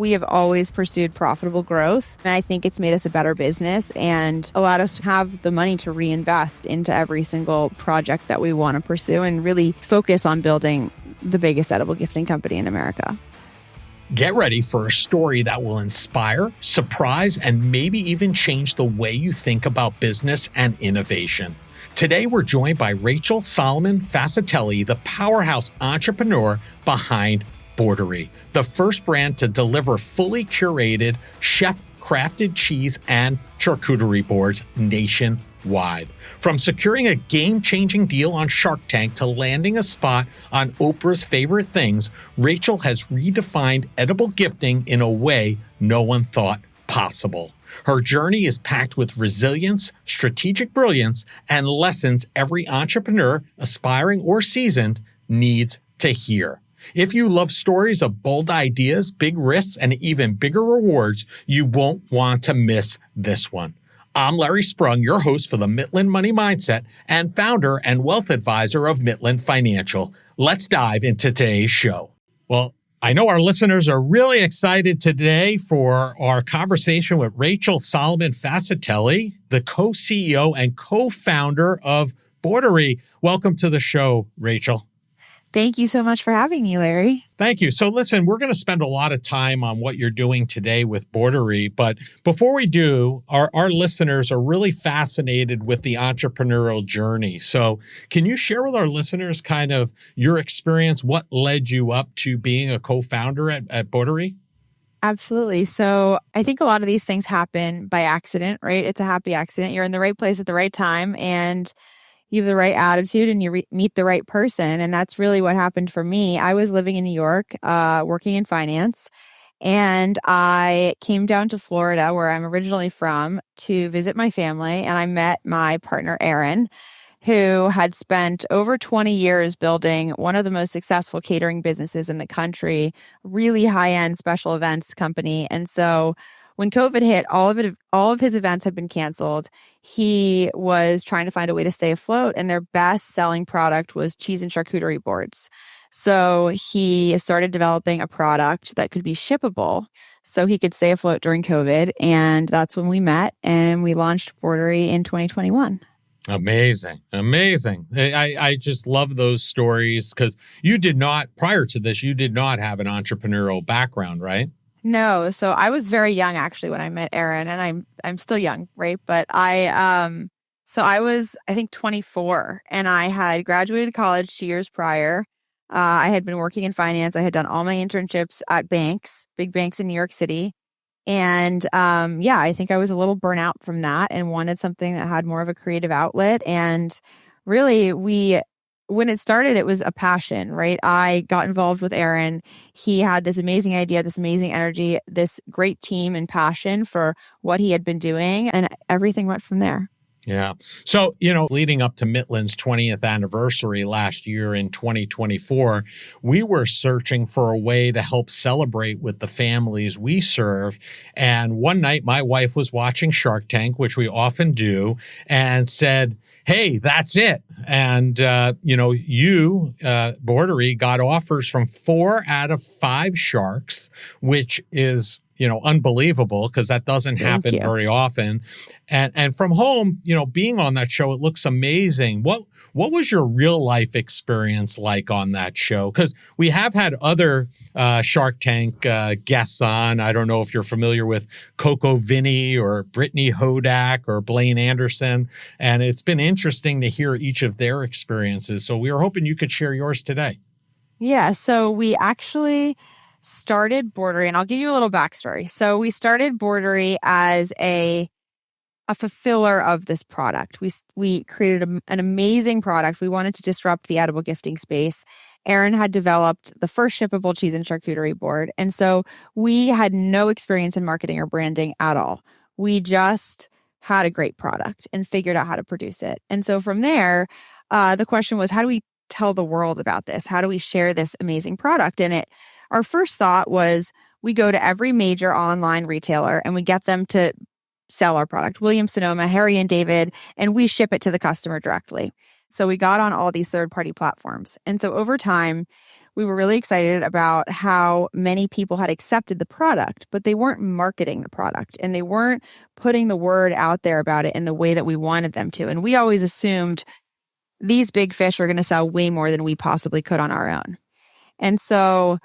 we have always pursued profitable growth. And I think it's made us a better business and allowed us to have the money to reinvest into every single project that we want to pursue and really focus on building the biggest edible gifting company in America. Get ready for a story that will inspire, surprise, and maybe even change the way you think about business and innovation. Today, we're joined by Rachel Solomon Fascitelli, the powerhouse entrepreneur behind Boarderie, the first brand to deliver fully curated, chef-crafted cheese and charcuterie boards nationwide. From securing a game-changing deal on Shark Tank to landing a spot on Oprah's Favorite Things, Rachel has redefined edible gifting in a way no one thought possible. Her journey is packed with resilience, strategic brilliance, and lessons every entrepreneur, aspiring or seasoned, needs to hear. If you love stories of bold ideas, big risks, and even bigger rewards, you won't want to miss this one. I'm Larry Sprung, your host for the Midland Money Mindset and founder and wealth advisor of Midland Financial. Let's dive into today's show. Well, I know our listeners are really excited today for our conversation with Rachel Solomon Fascitelli, the co-CEO and co-founder of Boarderie. Welcome to the show, Rachel. Thank you so much for having me, Larry. Thank you. So listen, we're going to spend a lot of time on what you're doing today with Boarderie. But before we do, our listeners are really fascinated with the entrepreneurial journey. So can you share with our listeners kind of your experience, what led you up to being a co-founder at Boarderie? Absolutely. So I think a lot of these things happen by accident, right? It's a happy accident. You're in the right place at the right time and you have the right attitude and you meet the right person. And that's really what happened for me. I was living in New York, working in finance, and I came down to Florida, where I'm originally from, to visit my family. And I met my partner, Aaron, who had spent over 20 years building one of the most successful catering businesses in the country, really high-end special events company. And so when COVID hit, all of his events had been canceled. He was trying to find a way to stay afloat, and their best-selling product was cheese and charcuterie boards. So he started developing a product that could be shippable so he could stay afloat during COVID, and that's when we met, and we launched Boarderie in 2021. Amazing. I just love those stories because you did not, prior to this, you did not have an entrepreneurial background, right? No. So I was very young actually when I met Aaron, and I'm still young, right? But I was, I think, 24, and I had graduated college 2 years prior. I had been working in finance. I had done all my internships at banks, big banks in New York City. And I think I was a little burnt out from that and wanted something that had more of a creative outlet. And really, when it started, it was a passion, right? I got involved with Aaron. He had this amazing idea, this amazing energy, this great team and passion for what he had been doing, and everything went from there. Yeah. So, leading up to Midland's 20th anniversary last year in 2024, we were searching for a way to help celebrate with the families we serve. And one night, my wife was watching Shark Tank, which we often do, and said, "Hey, that's it." And, Boarderie got offers from 4 out of 5 sharks, which is unbelievable because that doesn't happen very often. And from home, being on that show, it looks amazing. What was your real life experience like on that show? Because we have had other Shark Tank guests on. I don't know if you're familiar with Coco Vinny or Brittany Hodak or Blaine Anderson. And it's been interesting to hear each of their experiences. So we were hoping you could share yours today. Yeah. So we actually started Boarderie, and I'll give you a little backstory. So we started Boarderie as a fulfiller of this product. We created an amazing product. We wanted to disrupt the edible gifting space. Aaron had developed the first shippable cheese and charcuterie board. And so we had no experience in marketing or branding at all. We just had a great product and figured out how to produce it. And so from there, the question was, how do we tell the world about this? How do we share this amazing product? And our first thought was we go to every major online retailer and we get them to sell our product, Williams-Sonoma, Harry and David, and we ship it to the customer directly. So we got on all these third-party platforms. And so over time, we were really excited about how many people had accepted the product, but they weren't marketing the product and they weren't putting the word out there about it in the way that we wanted them to. And we always assumed these big fish are going to sell way more than we possibly could on our own. And so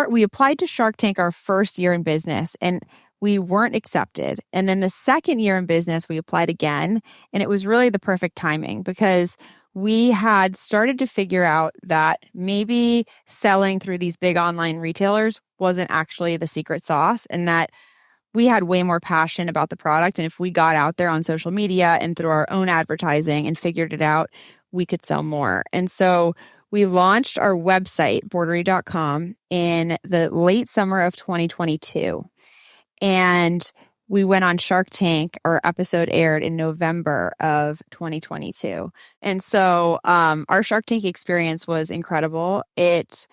we applied to Shark Tank our first year in business and we weren't accepted. And then the second year in business, we applied again. And it was really the perfect timing because we had started to figure out that maybe selling through these big online retailers wasn't actually the secret sauce and that we had way more passion about the product. And if we got out there on social media and through our own advertising and figured it out, we could sell more. And so we launched our website, boarderie.com, in the late summer of 2022. And we went on Shark Tank. Our episode aired in November of 2022. And so our Shark Tank experience was incredible. It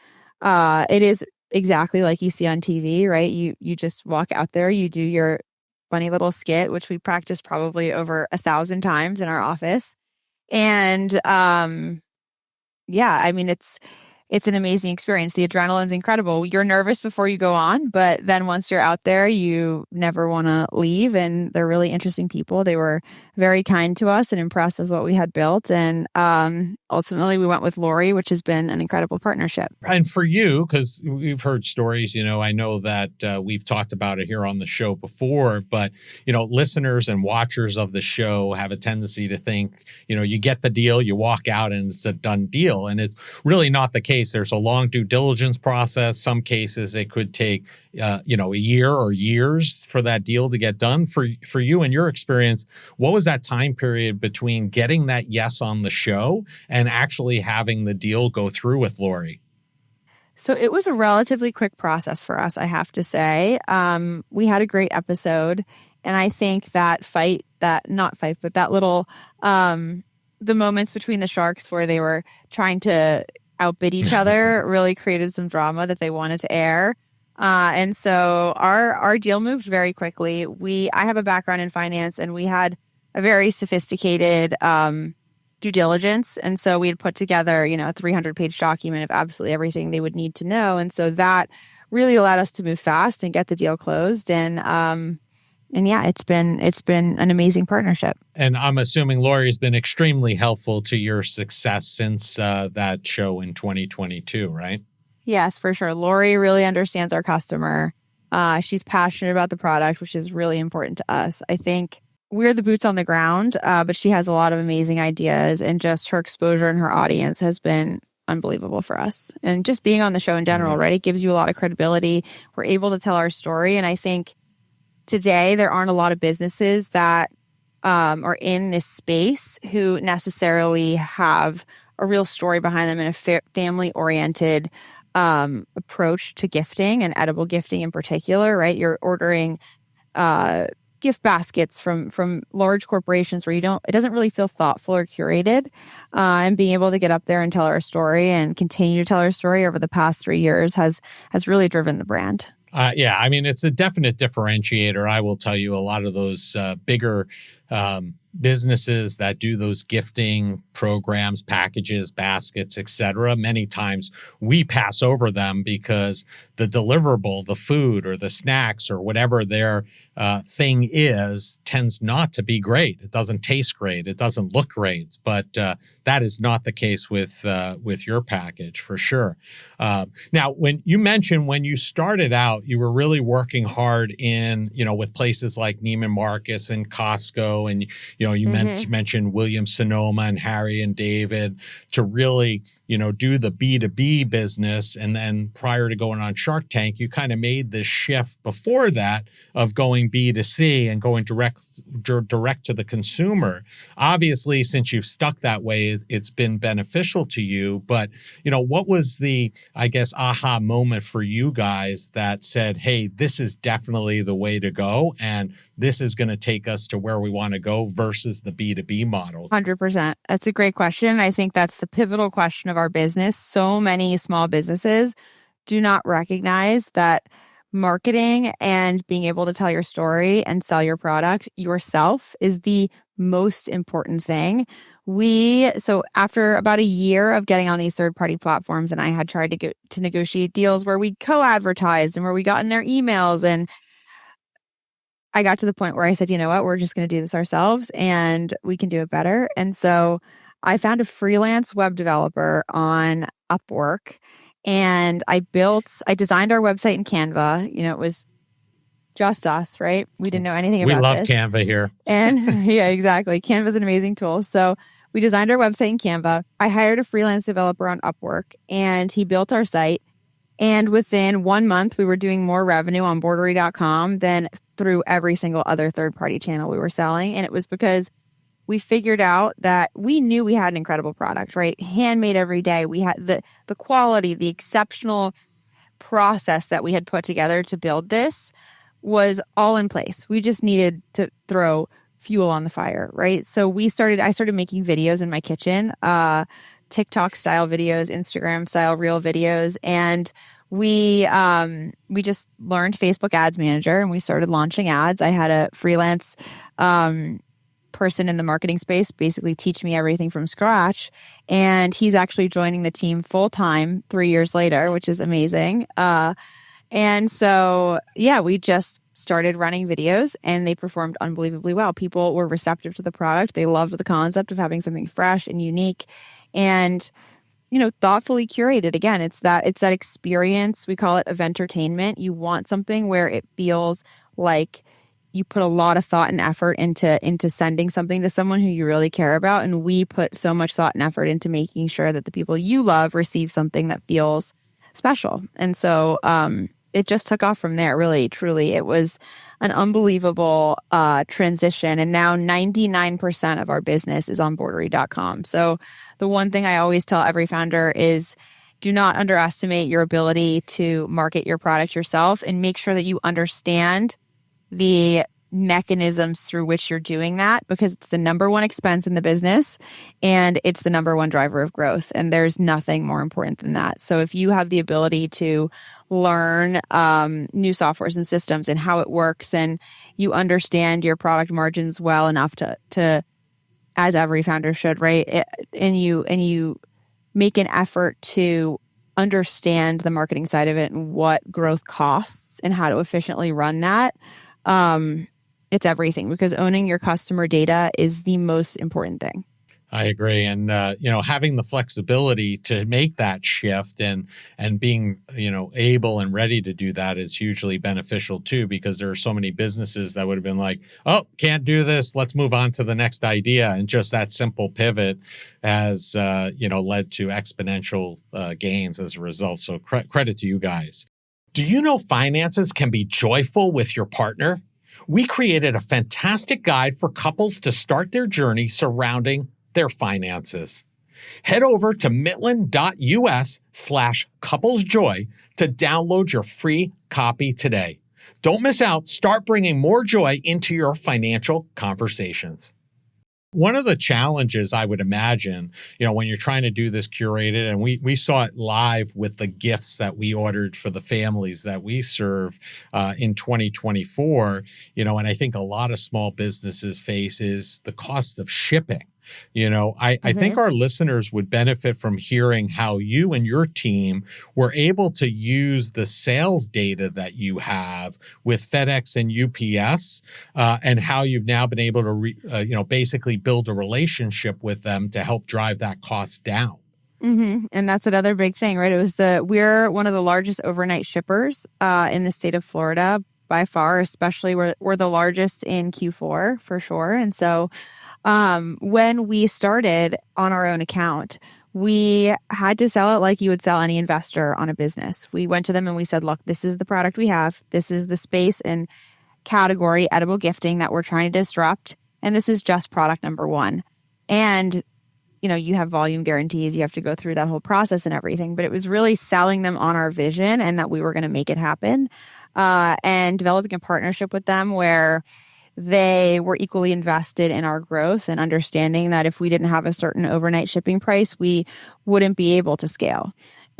is exactly like you see on TV, right? You just walk out there, you do your funny little skit, which we practiced probably over 1,000 times in our office. And yeah, I mean, it's an amazing experience. The adrenaline's incredible. You're nervous before you go on, but then once you're out there, you never want to leave. And they're really interesting people. They were very kind to us and impressed with what we had built. And ultimately, we went with Lori, which has been an incredible partnership. And for you, because we've heard stories, I know that we've talked about it here on the show before, but, listeners and watchers of the show have a tendency to think, you get the deal, you walk out and it's a done deal. And it's really not the case. There's a long due diligence process. Some cases it could take, a year or years for that deal to get done. For you and your experience, what was that time period between getting that yes on the show and actually having the deal go through with Lori? So it was a relatively quick process for us, I have to say. We had a great episode, and I think that little, the moments between the sharks where they were trying to outbid each other really created some drama that they wanted to air. And so our deal moved very quickly. I have a background in finance, and we had a very sophisticated due diligence. And so we had put together, a 300-page document of absolutely everything they would need to know. And so that really allowed us to move fast and get the deal closed. And yeah, it's been an amazing partnership. And I'm assuming Lori has been extremely helpful to your success since that show in 2022, right? Yes, for sure. Lori really understands our customer. She's passionate about the product, which is really important to us. I think we're the boots on the ground, but she has a lot of amazing ideas, and just her exposure and her audience has been unbelievable for us. And just being on the show in general, right? It gives you a lot of credibility. We're able to tell our story. And I think today there aren't a lot of businesses that are in this space who necessarily have a real story behind them and a family-oriented approach to gifting and edible gifting in particular, right? You're ordering gift baskets from large corporations where it doesn't really feel thoughtful or curated. And being able to get up there and tell our story and continue to tell our story over the past 3 years has really driven the brand. Yeah, I mean, it's a definite differentiator. I will tell you, a lot of those bigger businesses that do those gifting programs, packages, baskets, etc. Many times we pass over them because the deliverable, the food or the snacks or whatever their thing is, tends not to be great. It doesn't taste great. It doesn't look great. But that is not the case with your package for sure. Now, when you mentioned when you started out, you were really working hard with places like Neiman Marcus and Costco, and you mentioned Williams Sonoma and Harry and David to really do the B2B business. And then prior to going on Shark Tank, you kind of made this shift before that of going B2C and going direct to the consumer. Obviously, since you've stuck that way, it's been beneficial to you. But what was the, I guess, aha moment for you guys that said, hey, this is definitely the way to go, and this is going to take us to where we want to go versus the B2B model? 100%. That's a great question. I think that's the pivotal question of our business. So many small businesses do not recognize that marketing and being able to tell your story and sell your product yourself is the most important thing. So after about a year of getting on these third-party platforms, and I had tried to negotiate deals where we co-advertised and where we got in their emails, and I got to the point where I said, you know what, we're just going to do this ourselves and we can do it better. And so I found a freelance web developer on Upwork, and I designed our website in Canva. It was just us, right? We didn't know anything We about love this. Canva here. And yeah, exactly. Canva is an amazing tool. So we designed our website in Canva. I hired a freelance developer on Upwork, and he built our site. And within 1 month, we were doing more revenue on Boarderie.com than through every single other third-party channel we were selling. And it was because we figured out that we knew we had an incredible product, right? Handmade every day. We had the quality, the exceptional process that we had put together to build this was all in place. We just needed to throw fuel on the fire, right? So I started making videos in my kitchen, TikTok style videos, Instagram style reel videos, and we just learned Facebook Ads Manager and we started launching ads. I had a freelance person in the marketing space basically teach me everything from scratch, and he's actually joining the team full time 3 years later, which is amazing. And so, yeah, we just started running videos and they performed unbelievably well. People were receptive to the product. They loved the concept of having something fresh and unique and, thoughtfully curated. Again, it's that experience. We call it eventertainment. You want something where it feels like you put a lot of thought and effort into sending something to someone who you really care about. And we put so much thought and effort into making sure that the people you love receive something that feels special. And so, it just took off from there, really, truly. It was an unbelievable transition. And now 99% of our business is on Boarderie.com. So the one thing I always tell every founder is do not underestimate your ability to market your product yourself, and make sure that you understand the mechanisms through which you're doing that, because it's the number one expense in the business and it's the number one driver of growth. And there's nothing more important than that. So if you have the ability to learn new softwares and systems and how it works, and you understand your product margins well enough to as every founder should, right? And you make an effort to understand the marketing side of it and what growth costs and how to efficiently run that. It's everything, because owning your customer data is the most important thing. I agree. And, having the flexibility to make that shift and being, able and ready to do that is hugely beneficial too, because there are so many businesses that would have been like, oh, can't do this. Let's move on to the next idea. And just that simple pivot has, led to exponential gains as a result. So credit to you guys. Do you know finances can be joyful with your partner? We created a fantastic guide for couples to start their journey surrounding their finances. Head over to Mytland.us/couplesjoy to download your free copy today. Don't miss out. Start bringing more joy into your financial conversations. One of the challenges I would imagine, when you're trying to do this curated, and we saw it live with the gifts that we ordered for the families that we serve in 2024, and I think a lot of small businesses face is the cost of shipping. I think our listeners would benefit from hearing how you and your team were able to use the sales data that you have with FedEx and UPS, and how you've now been able to, basically build a relationship with them to help drive that cost down. Mm-hmm. And that's another big thing, right? We're one of the largest overnight shippers in the state of Florida by far, especially we're the largest in Q4 for sure. And so when we started on our own account, we had to sell it like you would sell any investor on a business. We went to them and we said, look, this is the product we have. This is the space and category, edible gifting, that we're trying to disrupt. And this is just product number one. And, you have volume guarantees. You have to go through that whole process and everything. But it was really selling them on our vision and that we were going to make it happen, and developing a partnership with them where they were equally invested in our growth and understanding that if we didn't have a certain overnight shipping price, we wouldn't be able to scale.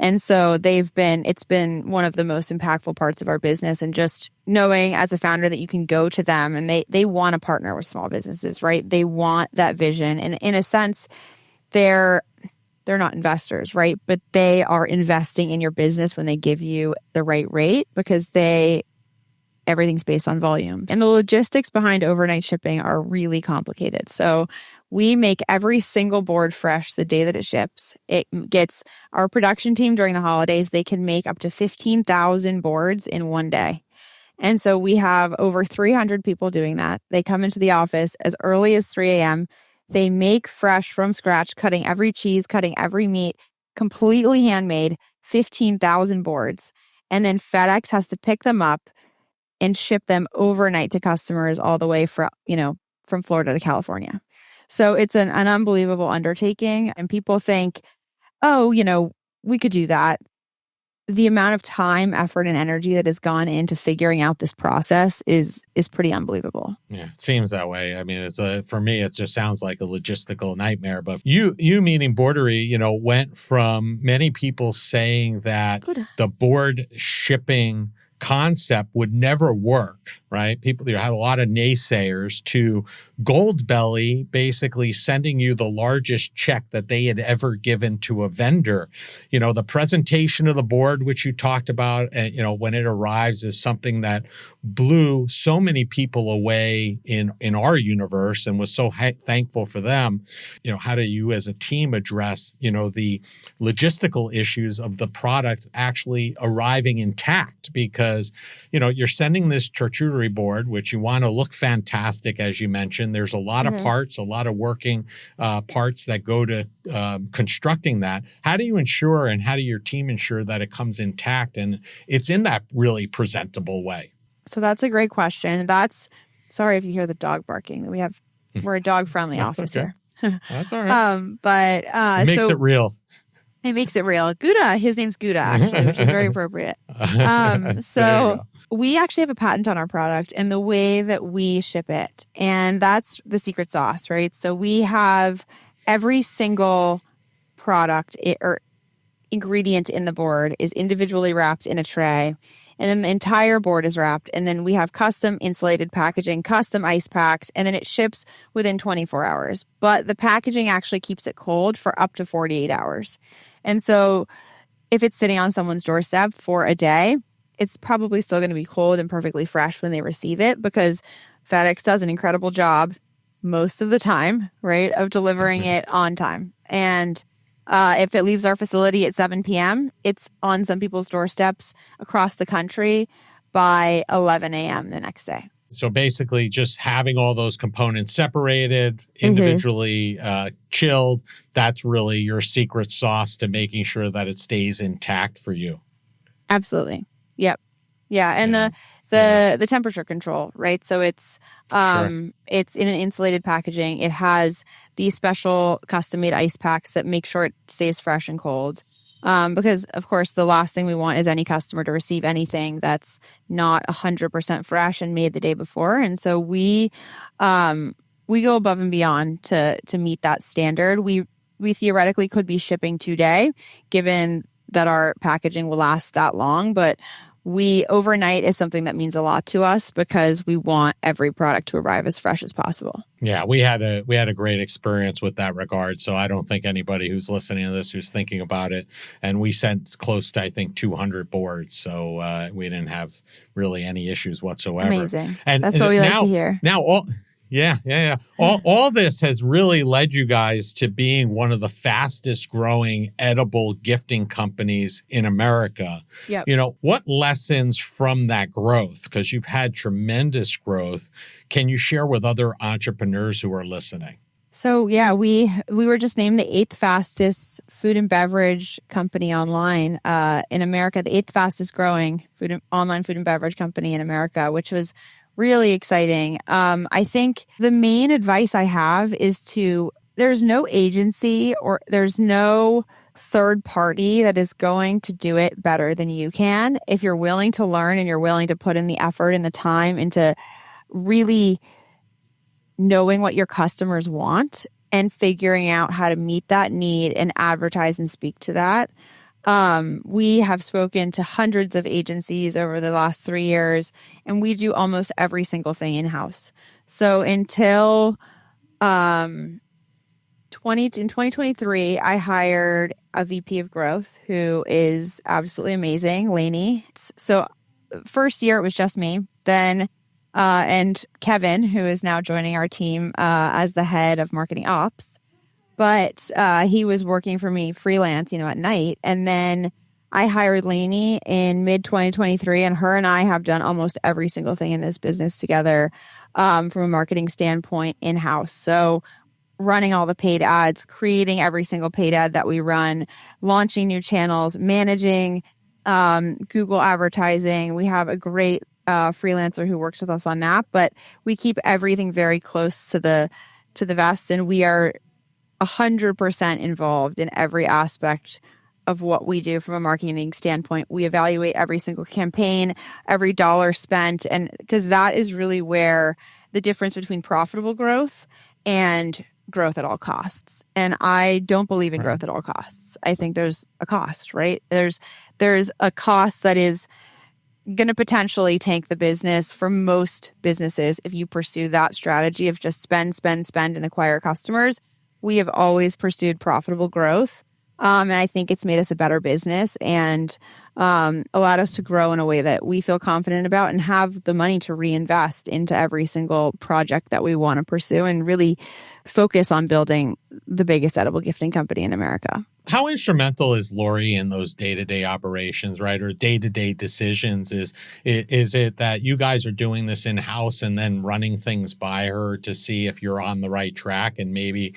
And so it's been one of the most impactful parts of our business. And just knowing as a founder that you can go to them and they want to partner with small businesses, right? They want that vision. And in a sense, they're not investors, right? But they are investing in your business when they give you the right rate, because everything's based on volume. And the logistics behind overnight shipping are really complicated. So we make every single board fresh the day that it ships. It gets our production team during the holidays. They can make up to 15,000 boards in one day. And so we have over 300 people doing that. They come into the office as early as 3 a.m. They make fresh from scratch, cutting every cheese, cutting every meat, completely handmade, 15,000 boards. And then FedEx has to pick them up and ship them overnight to customers all the way from Florida to California. So it's an unbelievable undertaking. And people think, oh, we could do that. The amount of time, effort, and energy that has gone into figuring out this process is pretty unbelievable. Yeah, it seems that way. I mean, for me, it just sounds like a logistical nightmare. But you meaning Boarderie, went from many people saying that the board shipping concept would never work, right? People, you had a lot of naysayers, to Goldbelly basically sending you the largest check that they had ever given to a vendor. The presentation of the board, which you talked about, when it arrives, is something that blew so many people away in our universe, and was so thankful for them. How do you as a team address, the logistical issues of the product actually arriving intact? Because you're sending this charcuterie board, which you want to look fantastic, as you mentioned. There's a lot of parts, a lot of working parts that go to constructing that. How do you ensure, and how do your team ensure that it comes intact and it's in that really presentable way? So that's a great question. Sorry if you hear the dog barking. We're a dog-friendly office here. That's all right. But it makes it real. It makes it real. Gouda, his name's Gouda, actually, which is very appropriate. So we actually have a patent on our product and the way that we ship it. And that's the secret sauce, right? So we have every single product or ingredient in the board is individually wrapped in a tray. And then the entire board is wrapped. And then we have custom insulated packaging, custom ice packs, and then it ships within 24 hours. But the packaging actually keeps it cold for up to 48 hours. And so if it's sitting on someone's doorstep for a day, it's probably still going to be cold and perfectly fresh when they receive it, because FedEx does an incredible job most of the time, right, of delivering it on time. And if it leaves our facility at 7 p.m., it's on some people's doorsteps across the country by 11 a.m. the next day. So basically just having all those components separated, individually chilled, that's really your secret sauce to making sure that it stays intact for you. Absolutely. Yep. Yeah. And the temperature control, right? So it's it's in an insulated packaging. It has these special custom-made ice packs that make sure it stays fresh and cold. Because, of course, the last thing we want is any customer to receive anything that's not 100% fresh and made the day before. And so we go above and beyond to meet that standard. We theoretically could be shipping today, given that our packaging will last that long. But overnight is something that means a lot to us, because we want every product to arrive as fresh as possible. Yeah, we had a great experience with that regard. So I don't think anybody who's listening to this who's thinking about it, and we sent close to, I think, 200 boards. So we didn't have really any issues whatsoever. Amazing. And that's what we like to hear. Yeah. All this has really led you guys to being one of the fastest growing edible gifting companies in America. Yep. What lessons from that growth, because you've had tremendous growth, can you share with other entrepreneurs who are listening? So yeah, we were just named the 8th fastest food and beverage company online in America, the 8th fastest growing online food and beverage company in America, which was really exciting. I think the main advice I have is there's no agency or there's no third party that is going to do it better than you can. If you're willing to learn and you're willing to put in the effort and the time into really knowing what your customers want and figuring out how to meet that need and advertise and speak to that, We have spoken to hundreds of agencies over the last 3 years, and we do almost every single thing in-house. So until in 2023, I hired a VP of growth who is absolutely amazing, Lainey. So first year it was just me. Then and Kevin, who is now joining our team as the head of marketing ops. But he was working for me freelance, at night. And then I hired Lainey in mid 2023, and her and I have done almost every single thing in this business together from a marketing standpoint in-house. So running all the paid ads, creating every single paid ad that we run, launching new channels, managing Google advertising. We have a great freelancer who works with us on that, but we keep everything very close to the vest, and we are 100% involved in every aspect of what we do from a marketing standpoint. We evaluate every single campaign, every dollar spent, and because that is really where the difference between profitable growth and growth at all costs. And I don't believe in growth at all costs. I think there's a cost, right? There's a cost that is going to potentially tank the business for most businesses if you pursue that strategy of just spend, and acquire customers. We have always pursued profitable growth. And I think it's made us a better business and allowed us to grow in a way that we feel confident about and have the money to reinvest into every single project that we want to pursue and really focus on building the biggest edible gifting company in America. How instrumental is Lori in those day-to-day operations, right? Or day-to-day decisions? Is it that you guys are doing this in-house and then running things by her to see if you're on the right track and maybe,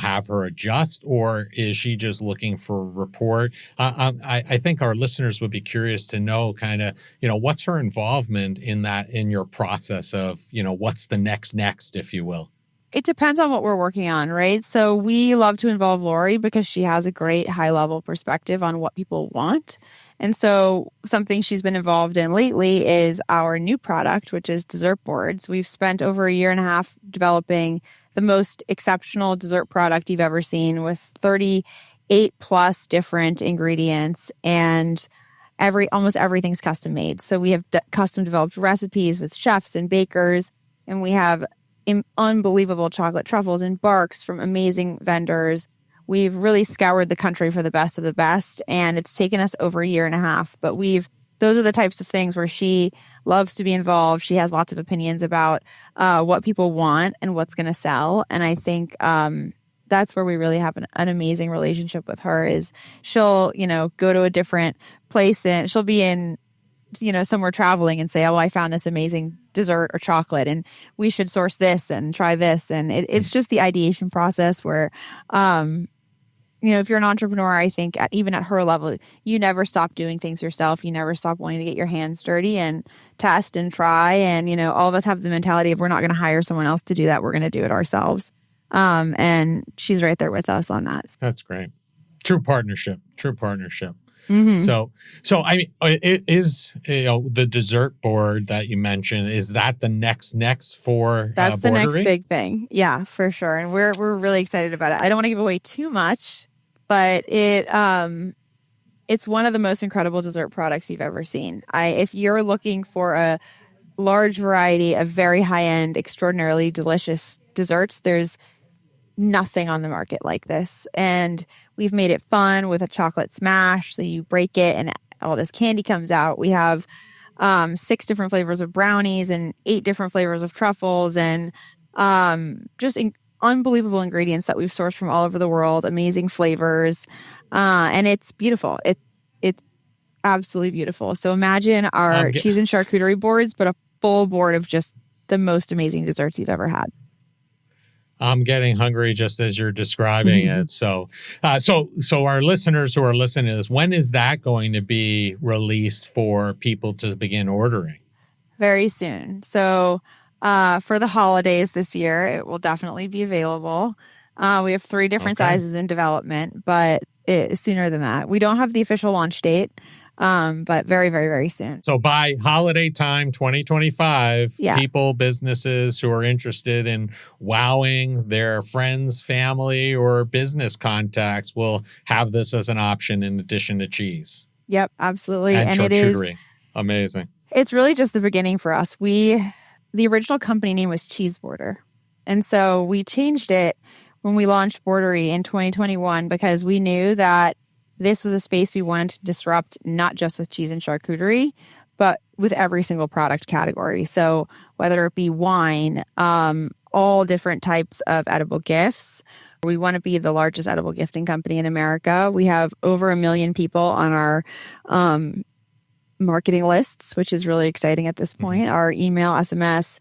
have her adjust? Or is she just looking for a report? I think our listeners would be curious to know kind of, what's her involvement in that, in your process of, what's the next, if you will? It depends on what we're working on, right? So we love to involve Lori because she has a great high-level perspective on what people want. And so something she's been involved in lately is our new product, which is dessert boards. We've spent over a year and a half developing the most exceptional dessert product you've ever seen with 38 plus different ingredients, and almost everything's custom made. So we have custom developed recipes with chefs and bakers, and we have unbelievable chocolate truffles and barks from amazing vendors. We've really scoured the country for the best of the best, and it's taken us over a year and a half. But those are the types of things where she loves to be involved. She has lots of opinions about what people want and what's going to sell. And I think that's where we really have an amazing relationship with her. Is she'll go to a different place and she'll be in somewhere traveling and say, oh, I found this amazing dessert or chocolate and we should source this and try this. And it's just the ideation process where, if you're an entrepreneur, I think even at her level, you never stop doing things yourself. You never stop wanting to get your hands dirty and test and try. And, all of us have the mentality of we're not going to hire someone else to do that. We're going to do it ourselves. And she's right there with us on that. That's great. True partnership. Mm-hmm. So I mean, it is the dessert board that you mentioned. Is that the next for that's the Boarderie? Next big thing? Yeah, for sure. And we're really excited about it. I don't want to give away too much, but it's one of the most incredible dessert products you've ever seen. If you're looking for a large variety of very high end, extraordinarily delicious desserts, there's nothing on the market like this. And we've made it fun with a chocolate smash. So you break it and all this candy comes out. We have 6 different flavors of brownies and 8 different flavors of truffles and just unbelievable ingredients that we've sourced from all over the world, amazing flavors. And it's beautiful. It's absolutely beautiful. So imagine our cheese and charcuterie boards, but a full board of just the most amazing desserts you've ever had. I'm getting hungry just as you're describing it. So our listeners who are listening to this, when is that going to be released for people to begin ordering? Very soon. So for the holidays this year, it will definitely be available. We have 3 different sizes in development, but sooner than that. We don't have the official launch date. But very, very, very soon. So by holiday time 2025, Yeah. people, businesses who are interested in wowing their friends, family, or business contacts will have this as an option in addition to cheese Yep, absolutely. and And charcuterie. Amazing. it's really just the beginning for us. The original company name was Cheese Border. And so we changed it when we launched Boarderie in 2021 because we knew that this was a space we wanted to disrupt, not just with cheese and charcuterie, but with every single product category. So whether it be wine, all different types of edible gifts. We want to be the largest edible gifting company in America. We have over 1 million people on our marketing lists, which is really exciting at this point. Our email, SMS,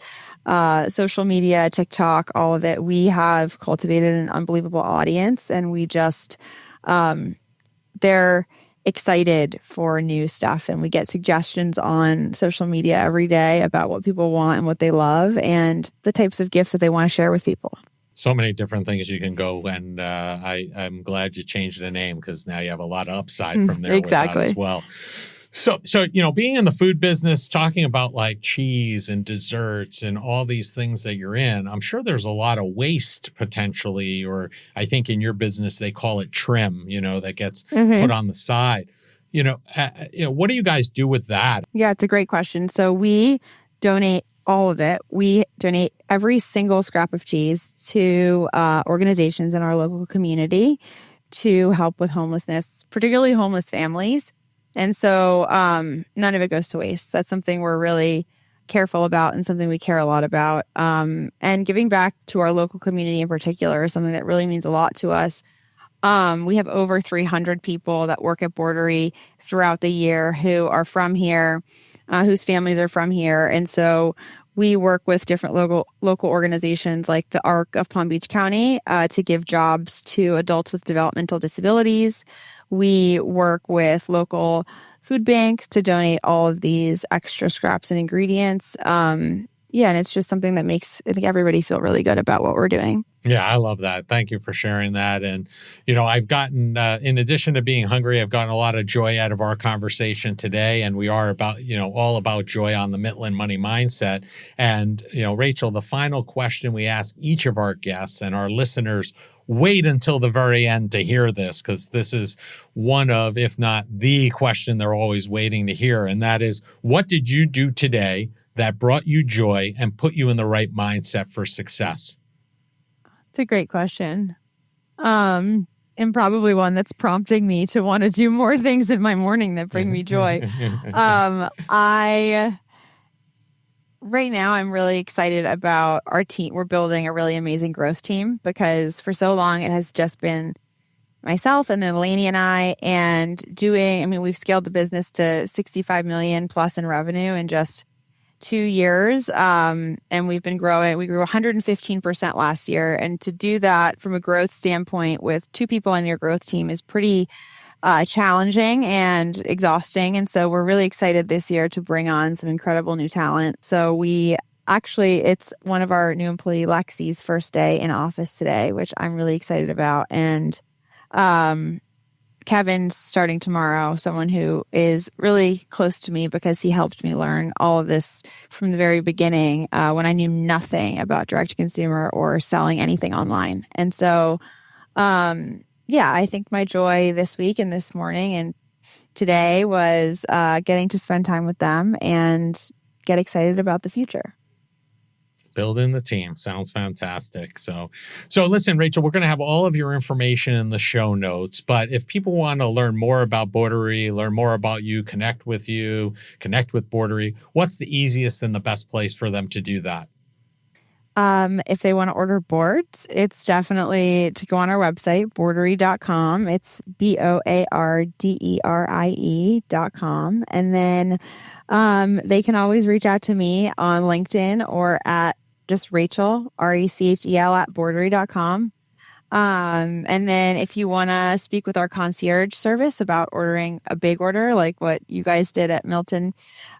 social media, TikTok, all of it. We have cultivated an unbelievable audience, and we just, they're excited for new stuff. And we get suggestions on social media every day about what people want and what they love and the types of gifts that they want to share with people. So many different things you can go. And I'm glad you changed the name because now you have a lot of upside from there Exactly. with that as well. So, being in the food business, talking about like cheese and desserts and all these things that you're in, I'm sure there's a lot of waste potentially, or I think in your business, they call it trim, that gets put on the side. What do you guys do with that? Yeah, it's a great question. So we donate all of it. We donate every single scrap of cheese to organizations in our local community to help with homelessness, particularly homeless families. And so none of it goes to waste. That's something we're really careful about and something we care a lot about. And giving back to our local community in particular is something that really means a lot to us. We have over 300 people that work at Boarderie throughout the year who are from here, whose families are from here. And so we work with different local organizations like the ARC of Palm Beach County to give jobs to adults with developmental disabilities. We work with local food banks to donate all of these extra scraps and ingredients. And it's just something that makes, I think, everybody feel really good about what we're doing. Yeah, I love that. Thank you for sharing that. And, I've gotten, in addition to being hungry, I've gotten a lot of joy out of our conversation today. And we are about, all about joy on the Midland Money Mindset. And, Rachel, the final question we ask each of our guests and our listeners, wait until the very end to hear this, because this is one of, if not the question they're always waiting to hear. And that is, what did you do today that brought you joy and put you in the right mindset for success? It's a great question. And probably one that's prompting me to want to do more things in my morning that bring me joy. Right now, I'm really excited about our team. We're building a really amazing growth team because for so long it has just been myself and then Lainey and I we've scaled the business to 65 million plus in revenue in just 2 years. And we've been growing. We grew 115% last year. And to do that from a growth standpoint with 2 people on your growth team is pretty challenging and exhausting. And so we're really excited this year to bring on some incredible new talent. So it's one of our new employee, Lexi's first day in office today, which I'm really excited about. And Kevin's starting tomorrow, someone who is really close to me because he helped me learn all of this from the very beginning when I knew nothing about direct-to-consumer or selling anything online. And so, I think my joy this week and this morning and today was getting to spend time with them and get excited about the future. Building the team. Sounds fantastic. So listen, Rachel, we're going to have all of your information in the show notes, but if people want to learn more about Boarderie, learn more about you, connect with Boarderie, what's the easiest and the best place for them to do that? If they want to order boards, it's definitely to go on our website, boarderie.com. It's BOARDERIE.com. And then they can always reach out to me on LinkedIn or at just Rachel, RECHEL at boarderie.com. And then if you want to speak with our concierge service about ordering a big order, like what you guys did at Milton,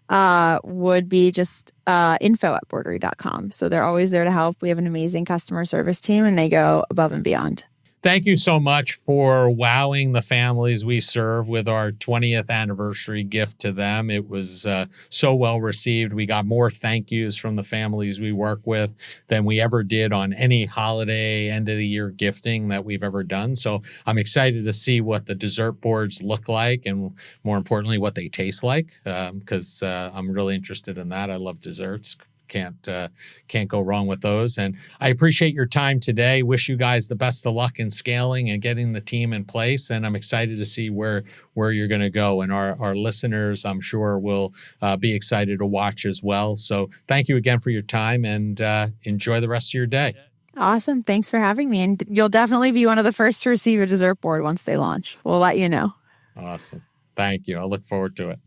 would be just info at boarderie.com. So they're always there to help. We have an amazing customer service team and they go above and beyond. Thank you so much for wowing the families we serve with our 20th anniversary gift to them. It was so well received. We got more thank yous from the families we work with than we ever did on any holiday end of the year gifting that we've ever done. So I'm excited to see what the dessert boards look like and more importantly, what they taste like, because I'm really interested in that. I love desserts. Can't go wrong with those. And I appreciate your time today. Wish you guys the best of luck in scaling and getting the team in place. And I'm excited to see where you're going to go. And our listeners, I'm sure, will be excited to watch as well. So thank you again for your time and enjoy the rest of your day. Awesome. Thanks for having me. And you'll definitely be one of the first to receive a dessert board once they launch. We'll let you know. Awesome. Thank you. I'll look forward to it.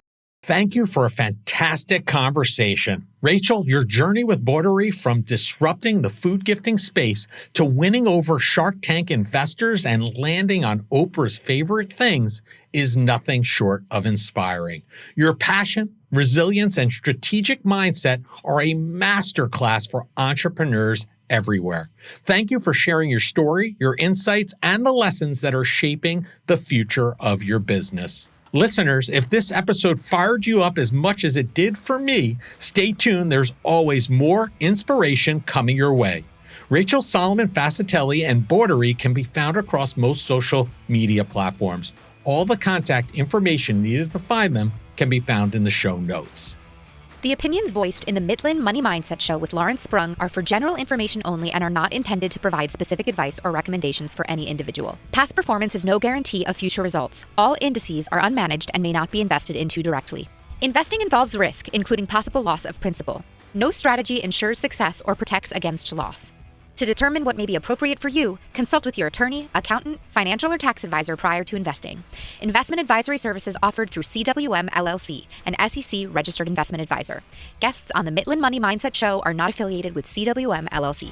Thank you for a fantastic conversation. Rachel, your journey with Boarderie from disrupting the food gifting space to winning over Shark Tank investors and landing on Oprah's favorite things is nothing short of inspiring. Your passion, resilience, and strategic mindset are a masterclass for entrepreneurs everywhere. Thank you for sharing your story, your insights, and the lessons that are shaping the future of your business. Listeners, if this episode fired you up as much as it did for me, stay tuned. There's always more inspiration coming your way. Rachel Solomon Fascitelli and Boarderie can be found across most social media platforms. All the contact information needed to find them can be found in the show notes. The opinions voiced in the Midland Money Mindset Show with Lawrence Sprung are for general information only and are not intended to provide specific advice or recommendations for any individual. Past performance is no guarantee of future results. All indices are unmanaged and may not be invested into directly. Investing involves risk, including possible loss of principal. No strategy ensures success or protects against loss. To determine what may be appropriate for you, consult with your attorney, accountant, financial or tax advisor prior to investing. Investment advisory services offered through CWM LLC, an SEC registered investment advisor. Guests on the Midland Money Mindset Show are not affiliated with CWM LLC.